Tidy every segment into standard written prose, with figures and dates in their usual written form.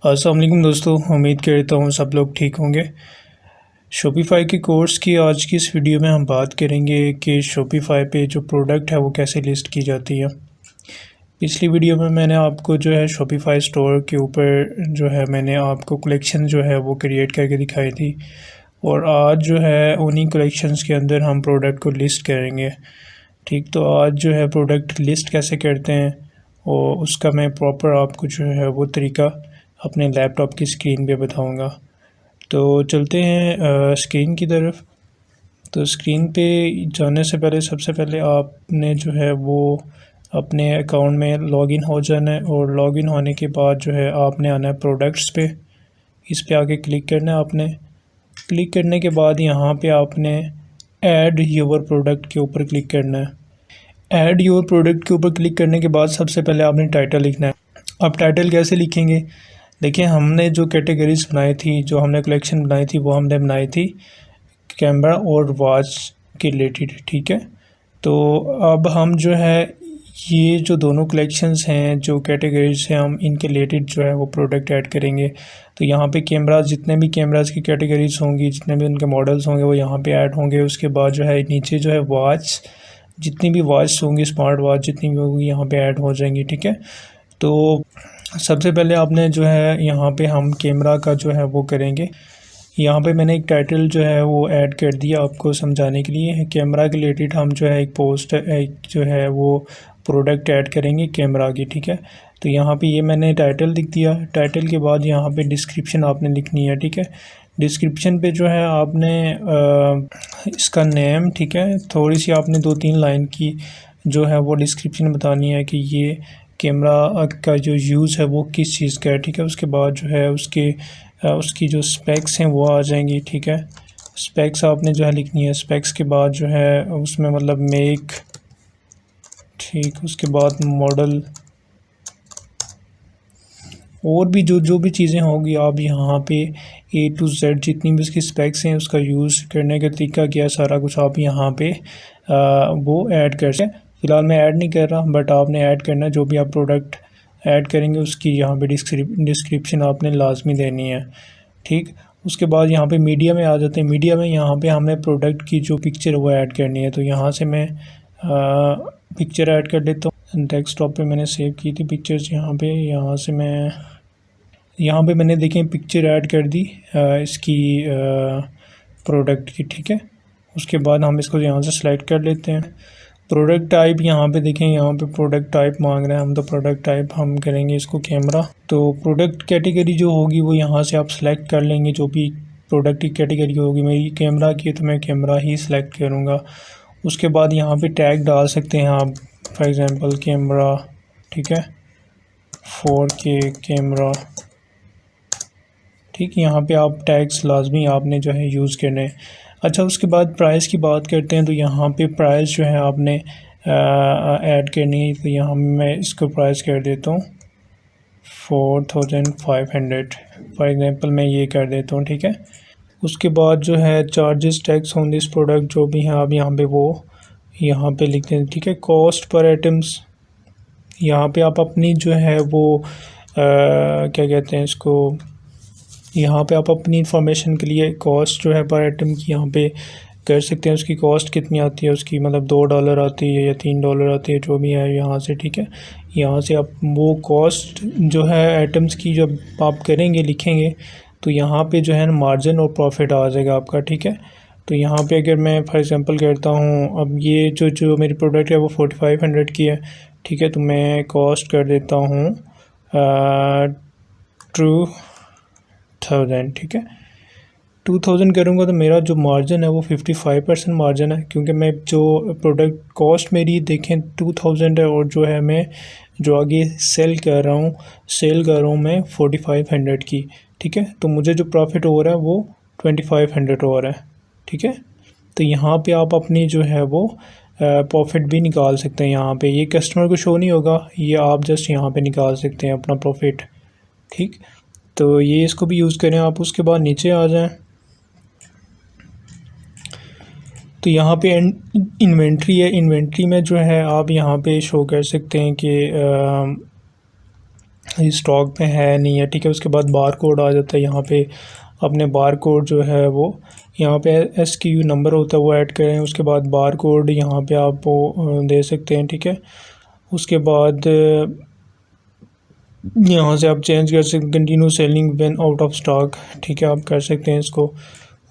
अस्सलाम वालेकुम दोस्तों, उम्मीद करता हूँ सब लोग ठीक होंगे। शॉपिफ़ाई के कोर्स की आज की इस वीडियो में हम बात करेंगे कि शॉपिफ़ाई पे जो प्रोडक्ट है वो कैसे लिस्ट की जाती है। पिछली वीडियो में मैंने आपको जो है शॉपिफ़ाई स्टोर के ऊपर जो है मैंने आपको कलेक्शन जो है वो क्रिएट करके दिखाई थी, और आज जो है उन्हीं कलेक्शंस के अंदर हम प्रोडक्ट को लिस्ट करेंगे। ठीक, तो आज जो है प्रोडक्ट लिस्ट कैसे करते हैं और उसका मैं प्रॉपर आपको जो है वो तरीका अपने लैपटॉप की स्क्रीन पे बताऊंगा। तो चलते हैं स्क्रीन की तरफ। तो स्क्रीन पे जाने से पहले सबसे पहले आपने जो है वो अपने अकाउंट में लॉगिन हो जाना है, और लॉगिन होने के बाद जो है आपने आना है प्रोडक्ट्स पे। इस पे आके क्लिक करना है आपने। क्लिक करने के बाद यहाँ पे आपने ऐड योर प्रोडक्ट के ऊपर क्लिक करना है। ऐड योर प्रोडक्ट के ऊपर क्लिक करने के बाद सबसे पहले आपने टाइटल लिखना है। अब टाइटल कैसे लिखेंगे? देखिए, हमने जो कैटेगरीज बनाई थी, जो हमने कलेक्शन बनाई थी, वो हमने बनाई थी कैमरा और वॉच के रिलेटेड। ठीक है, तो अब हम जो है ये जो दोनों कलेक्शंस हैं, जो कैटेगरीज हैं, हम इनके रिलेटेड जो है वो प्रोडक्ट ऐड करेंगे। तो यहाँ पे कैमरा, जितने भी कैमराज की कैटेगरीज होंगी, जितने भी उनके मॉडल्स होंगे, वो यहाँ पे ऐड होंगे। उसके बाद जो है नीचे जो है वॉच, जितनी भी वॉच होंगी, स्मार्ट वॉच जितनी भी होंगी, यहाँ पे ऐड हो जाएंगी। ठीक है, तो सबसे पहले आपने जो है यहाँ पे हम कैमरा का जो है वो करेंगे। यहाँ पे मैंने एक टाइटल जो है वो ऐड कर दिया आपको समझाने के लिए। कैमरा के रिलेटेड हम जो है एक पोस्ट, एक जो है वो प्रोडक्ट ऐड करेंगे कैमरा की। ठीक है, तो यहाँ पे ये मैंने टाइटल लिख दिया। टाइटल के बाद यहाँ पे डिस्क्रिप्शन आपने लिखनी है। ठीक है, डिस्क्रिप्शन पे जो है आपने इसका नेम, ठीक है, थोड़ी सी आपने 2-3 लाइन की जो है वो डिस्क्रिप्शन बतानी है कि ये कैमरा का जो यूज़ है वो किस चीज़ का है। ठीक है, उसके बाद जो है उसकी जो स्पेक्स हैं वो आ जाएंगी। ठीक है, स्पेक्स आपने जो है लिखनी है। स्पेक्स के बाद जो है उसमें मतलब मेक, ठीक, उसके बाद मॉडल, और भी जो भी चीज़ें होंगी आप यहाँ पे A to Z जितनी भी उसकी स्पेक्स हैं, उसका यूज़ करने का तरीका क्या है, सारा कुछ आप यहाँ पे वो ऐड कर सकते हैं। फ़िलहाल मैं ऐड नहीं कर रहा, बट आपने ऐड करना है। जो भी आप प्रोडक्ट ऐड करेंगे उसकी यहाँ पे डिस्क्रिप्शन आपने लाजमी देनी है। ठीक, उसके बाद यहाँ पे मीडिया में आ जाते हैं। मीडिया में यहाँ पे हमने प्रोडक्ट की जो पिक्चर वो ऐड करनी है। तो यहाँ से मैं पिक्चर ऐड कर लेता हूँ। डेस्कटॉप पे मैंने सेव की थी पिक्चर्स। यहाँ से मैं यहाँ पे मैंने देखें पिक्चर ऐड कर दी इसकी प्रोडक्ट की। ठीक है, उसके बाद हम इसको यहाँ से सिलेक्ट कर लेते हैं। प्रोडक्ट टाइप यहाँ पे देखें, यहाँ पे प्रोडक्ट टाइप मांग रहे हैं हम, तो प्रोडक्ट टाइप हम करेंगे इसको कैमरा। तो प्रोडक्ट कैटेगरी जो होगी वो यहाँ से आप सेलेक्ट कर लेंगे। जो भी प्रोडक्ट की कैटेगरी होगी, मेरी कैमरा की है तो मैं कैमरा ही सिलेक्ट करूँगा। उसके बाद यहाँ पे टैग डाल सकते हैं आप, फॉर एग्ज़ाम्पल कैमरा। ठीक है, 4K कैमरा। ठीक, यहाँ पे आप टैग्स लाजमी आपने जो है यूज़ करने हैं। अच्छा, उसके बाद प्राइस की बात करते हैं। तो यहाँ पे प्राइस जो है आपने ऐड करनी है। तो यहाँ मैं इसको प्राइस कर देता हूँ 4500 फॉर एग्ज़ाम्पल, मैं ये कर देता हूँ। ठीक है, उसके बाद जो है charges tax on this product जो भी हैं आप यहाँ पे वो यहाँ पे लिख दें। ठीक है, कॉस्ट पर आइटम्स, यहाँ पे आप अपनी जो है वो क्या कहते हैं इसको, यहाँ पे आप अपनी इंफॉर्मेशन के लिए कॉस्ट जो है पर आइटम की यहाँ पे कर सकते हैं। उसकी कॉस्ट कितनी आती है, उसकी मतलब $2 आती है या $3 आती है, जो भी है यहाँ से। ठीक है, यहाँ से आप वो कॉस्ट जो है आइटम्स की जब आप करेंगे, लिखेंगे, तो यहाँ पे जो है ना मार्जिन और प्रॉफिट आ जाएगा आपका। ठीक है, तो यहाँ पे अगर मैं फॉर एग्ज़ाम्पल करता हूँ, अब ये जो मेरी प्रोडक्ट है वो 4500 की है। ठीक है, तो मैं कॉस्ट कर देता हूँ 2000। ठीक है, 2000 करूँगा तो मेरा जो मार्जिन है वो 55% मार्जिन है, क्योंकि मैं जो प्रोडक्ट कॉस्ट मेरी देखें 2000 है, और जो है मैं जो आगे सेल कर रहा हूँ मैं 4500 की। ठीक है, तो मुझे जो प्रॉफिट हो रहा है वो 2500 हो रहा है। ठीक है, तो यहाँ पे आप अपनी जो है वो प्रॉफिट भी निकाल सकते हैं। यहाँ पे ये कस्टमर को शो नहीं होगा, ये आप जस्ट यहाँ पे निकाल सकते हैं अपना प्रॉफिट। ठीक, तो ये इसको भी यूज़ करें आप। उसके बाद नीचे आ जाएं, तो यहाँ पे इन्वेंट्री है। इन्वेंट्री में जो है आप यहाँ पे शो कर सकते हैं कि ये स्टॉक में है नहीं है, ठीक है। उसके बाद बार कोड आ जाता है, यहाँ पे अपने बार कोड जो है वो यहाँ पे SKU नंबर होता है वो ऐड करें। उसके बाद बार कोड यहाँ पे आप वो दे सकते हैं, ठीक है। उसके बाद यहाँ से आप चेंज कर सकते, continue selling when out of stock, ठीक है, आप कर सकते हैं इसको।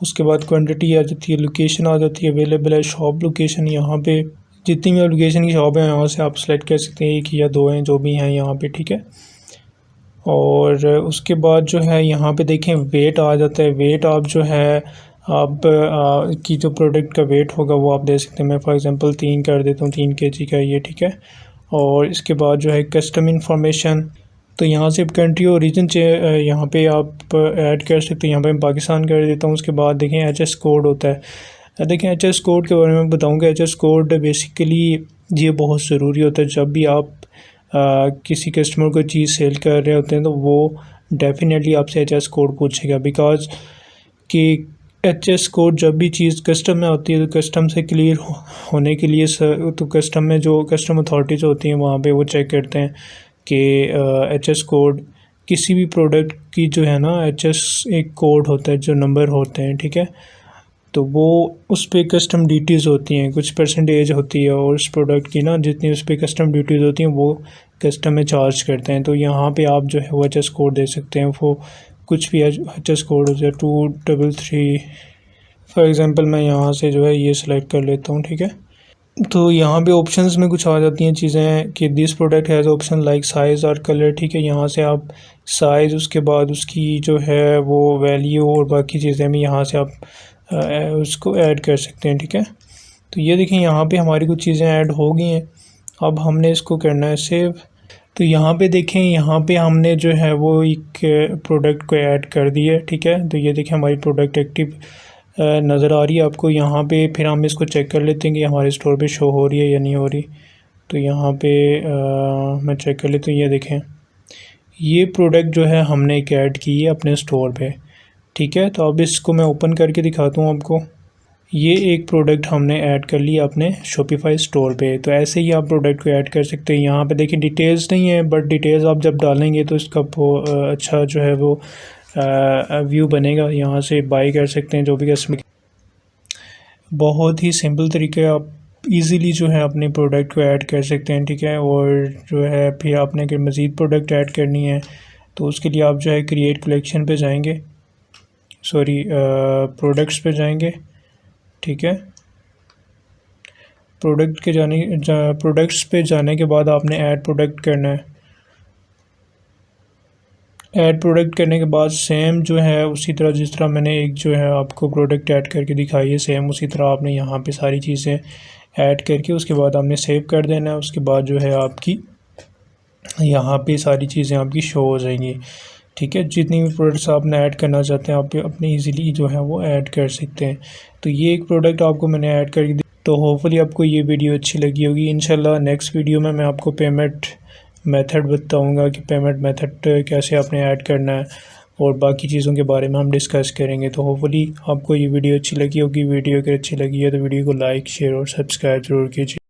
उसके बाद क्वांटिटी आ जाती है, लोकेशन आ जाती है, अवेलेबल है शॉप लोकेशन। यहाँ पे जितनी भी लोकेशन की शॉप है यहाँ से आप सेलेक्ट कर सकते हैं, 1 या 2 हैं जो भी हैं यहाँ पे, ठीक है। और उसके बाद जो है यहाँ पे देखें वेट आ जाता है। वेट आप जो है आप की जो प्रोडक्ट का वेट होगा वो आप दे सकते हैं। मैं फॉर एग्जांपल 3 कर देता हूँ, 3 kg का ये, ठीक है। और इसके बाद जो है कस्टम इंफॉर्मेशन, तो यहाँ से कंट्री और रीजन यहाँ पे आप ऐड कर सकते हैं। यहाँ पे मैं पाकिस्तान कर देता हूँ। उसके बाद देखें HS कोड होता है। देखें HS कोड के बारे में बताऊँगा। HS कोड बेसिकली ये बहुत ज़रूरी होता है जब भी आप किसी कस्टमर को चीज़ सेल कर रहे होते हैं तो वो डेफिनेटली आपसे HS कोड पूछेगा, बिकॉज कि HS कोड जब भी चीज़ कस्टम में होती है तो कस्टम से क्लियर होने के लिए तो कस्टम में जो कस्टम अथॉरिटीज़ होती हैं वहाँ पे वो चेक करते हैं कि HS कोड किसी भी प्रोडक्ट की जो है ना, HS एक कोड होता है जो नंबर होते हैं, ठीक है। तो वो उस पर कस्टम ड्यूटीज़ होती हैं, कुछ परसेंटेज होती है और उस प्रोडक्ट की ना जितनी उस पर कस्टम ड्यूटीज़ होती हैं वो कस्टम में चार्ज करते हैं। तो यहाँ पे आप जो है वो HS कोड दे सकते हैं। वो कुछ भी HS कोड हो जाए 233 फॉर एग्ज़ाम्पल, मैं यहाँ से जो है ये सिलेक्ट कर लेता हूँ, ठीक है। तो यहाँ पे ऑप्शंस में कुछ आ जाती हैं चीज़ें कि this product has option like size और कलर, ठीक है। यहाँ से आप साइज़, उसके बाद उसकी जो है वो वैल्यू और बाकी चीज़ें भी यहाँ से आप उसको ऐड कर सकते हैं, ठीक है। तो ये देखें यहाँ पे हमारी कुछ चीज़ें ऐड हो गई हैं। अब हमने इसको करना है सेव। तो यहाँ पे देखें, यहाँ पे हमने जो है वो एक प्रोडक्ट को ऐड कर दिया है, ठीक है। तो ये देखें हमारी प्रोडक्ट एक्टिव नज़र आ रही है आपको यहाँ पे। फिर हम इसको चेक कर लेते हैं कि हमारे स्टोर पे शो हो रही है या नहीं हो रही। तो यहाँ पे मैं चेक कर लेता हूँ। ये देखें ये प्रोडक्ट जो है हमने एक ऐड की है अपने स्टोर पे, ठीक है। तो अब इसको मैं ओपन करके दिखाता हूँ आपको। ये एक प्रोडक्ट हमने ऐड कर लिया अपने शॉपिफाई स्टोर पे। तो ऐसे ही आप प्रोडक्ट को ऐड कर सकते हैं। यहाँ पे देखिए डिटेल्स नहीं है, बट डिटेल्स आप जब डालेंगे तो इसका अच्छा जो है वो व्यू बनेगा। यहाँ से बाई कर सकते हैं जो भी कस्टमर। बहुत ही सिंपल तरीके आप इजीली जो है अपने प्रोडक्ट को ऐड कर सकते हैं, ठीक है। और जो है फिर आपने अगर मज़ीद प्रोडक्ट ऐड करनी है तो उसके लिए आप जो है क्रिएट कलेक्शन पे जाएंगे, सॉरी प्रोडक्ट्स पे जाएंगे, ठीक है। प्रोडक्ट्स पे जाने के बाद आपने ऐड प्रोडक्ट करना है। ऐड प्रोडक्ट करने के बाद सेम जो है उसी तरह जिस तरह मैंने एक जो है आपको प्रोडक्ट ऐड करके दिखाई है, सेम उसी तरह आपने यहाँ पे सारी चीज़ें ऐड करके उसके बाद आपने सेव कर देना है। उसके बाद जो है आपकी यहाँ पे सारी चीज़ें आपकी शो हो जाएंगी, ठीक है। जितनी भी प्रोडक्ट्स आपने ऐड करना चाहते हैं आप अपने इजीली जो है वो ऐड कर सकते हैं। तो ये एक प्रोडक्ट आपको मैंने ऐड करके दी। तो होपफुली आपको ये वीडियो अच्छी लगी होगी। इंशाल्लाह नेक्स्ट वीडियो में मैं आपको पेमेंट मेथड बताऊंगा कि पेमेंट मेथड कैसे आपने ऐड करना है और बाकी चीज़ों के बारे में हम डिस्कस करेंगे। तो होपफुली आपको ये वीडियो अच्छी लगी होगी। वीडियो अगर अच्छी लगी है तो वीडियो को लाइक, शेयर और सब्सक्राइब ज़रूर कीजिए।